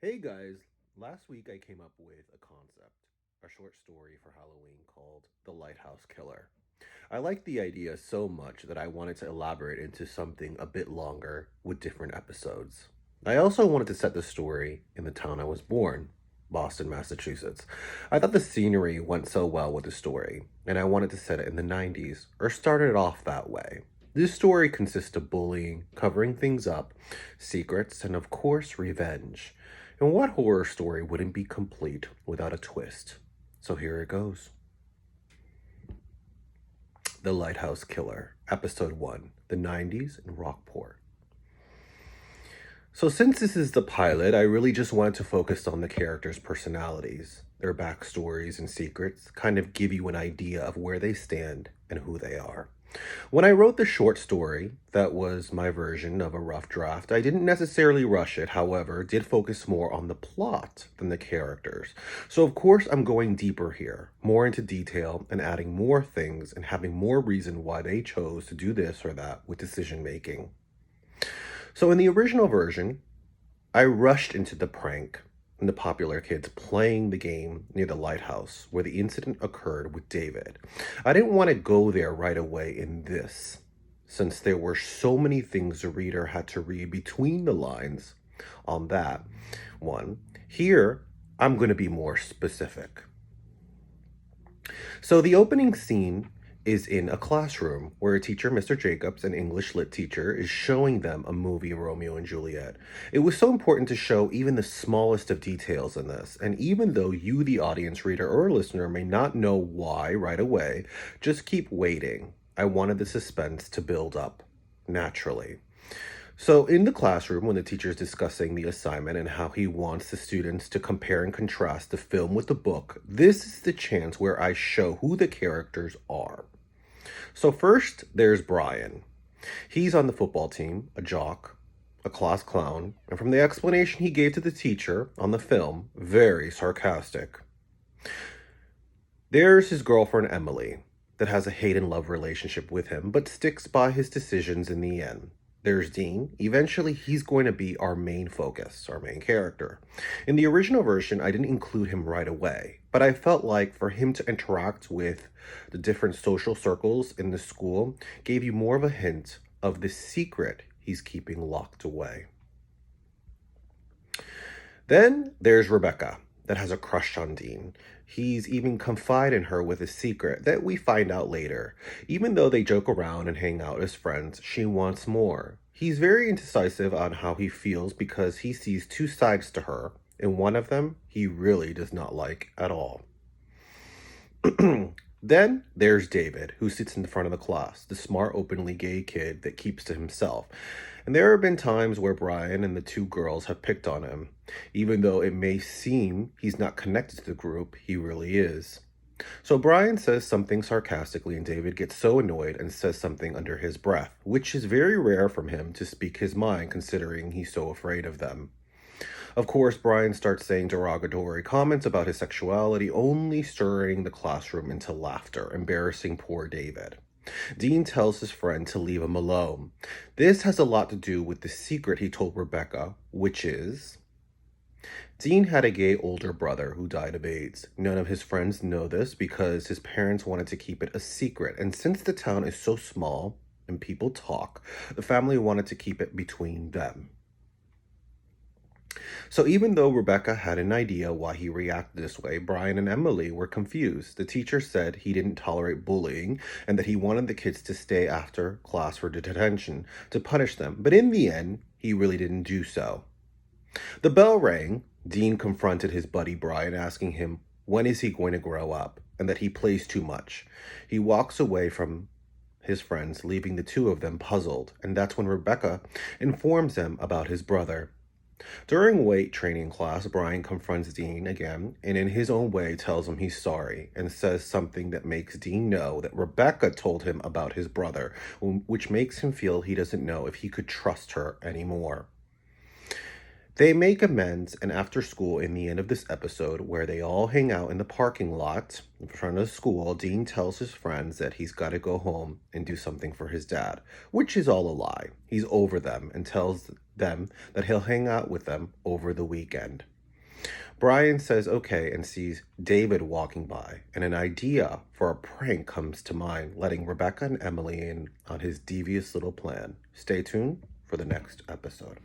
Hey guys, last week I came up with a concept, a short story for Halloween called The Lighthouse Killer. I liked the idea so much that I wanted to elaborate into something a bit longer with different episodes. I also wanted to set the story in the town I was born, Boston, Massachusetts. I thought the scenery went so well with the story, and I wanted to set it in the 90s, or started it off that way. This story consists of bullying, covering things up, secrets, and of course, revenge. And what horror story wouldn't be complete without a twist? So here it goes. The Lighthouse Killer, Episode 1, The 90s in Rockport. So, since this is the pilot, I really just wanted to focus on the characters' personalities, their backstories and secrets, kind of give you an idea of where they stand and who they are. When I wrote the short story, that was my version of a rough draft, I didn't necessarily rush it, however, did focus more on the plot than the characters. So, of course, I'm going deeper here, more into detail and adding more things and having more reason why they chose to do this or that with decision making. So, in the original version, I rushed into the prank and the popular kids playing the game near the lighthouse where the incident occurred with David. I didn't want to go there right away in this, since there were so many things the reader had to read between the lines on that one. Here, I'm going to be more specific. So, the opening scene is in a classroom where a teacher, Mr. Jacobs, an English lit teacher, is showing them a movie, Romeo and Juliet. It was so important to show even the smallest of details in this, and even though you, the audience, reader, or listener, may not know why right away, just keep waiting. I wanted the suspense to build up naturally. So, in the classroom, when the teacher is discussing the assignment and how he wants the students to compare and contrast the film with the book, this is the chance where I show who the characters are. So, first, there's Brian. He's on the football team, a jock, a class clown, and from the explanation he gave to the teacher on the film, very sarcastic. There's his girlfriend, Emily, that has a hate and love relationship with him, but sticks by his decisions in the end. There's Dean. Eventually, he's going to be our main focus, our main character. In the original version, I didn't include him right away, but I felt like for him to interact with the different social circles in the school gave you more of a hint of the secret he's keeping locked away. Then there's Rebecca, that has a crush on Dean. He's even confided in her with a secret that we find out later. Even though they joke around and hang out as friends, she wants more. He's very indecisive on how he feels because he sees two sides to her, and one of them he really does not like at all. Then there's David, who sits in the front of the class, the smart, openly gay kid that keeps to himself. And there have been times where Brian and the two girls have picked on him. Even though it may seem he's not connected to the group, he really is. So Brian says something sarcastically, and David gets so annoyed and says something under his breath, which is very rare from him to speak his mind considering he's so afraid of them. Of course, Brian starts saying derogatory comments about his sexuality, only stirring the classroom into laughter, embarrassing poor David. Dean tells his friend to leave him alone. This has a lot to do with the secret he told Rebecca, which is Dean had a gay older brother who died of AIDS. None of his friends know this because his parents wanted to keep it a secret, and since the town is so small and people talk, the family wanted to keep it between them. So even though Rebecca had an idea why he reacted this way, Brian and Emily were confused. The teacher said he didn't tolerate bullying and that he wanted the kids to stay after class for detention to punish them, but in the end, he really didn't do so. The bell rang. Dean confronted his buddy Brian, asking him when is he going to grow up and that he plays too much. He walks away from his friends, leaving the two of them puzzled, and that's when Rebecca informs them about his brother. During weight training class, Brian confronts Dean again and in his own way tells him he's sorry and says something that makes Dean know that Rebecca told him about his brother, which makes him feel he doesn't know if he could trust her anymore. They make amends, and after school, in the end of this episode, where they all hang out in the parking lot in front of school, Dean tells his friends that he's got to go home and do something for his dad, which is all a lie. He's over them and tells them that he'll hang out with them over the weekend. Brian says okay and sees David walking by, and an idea for a prank comes to mind, letting Rebecca and Emily in on his devious little plan. Stay tuned for the next episode.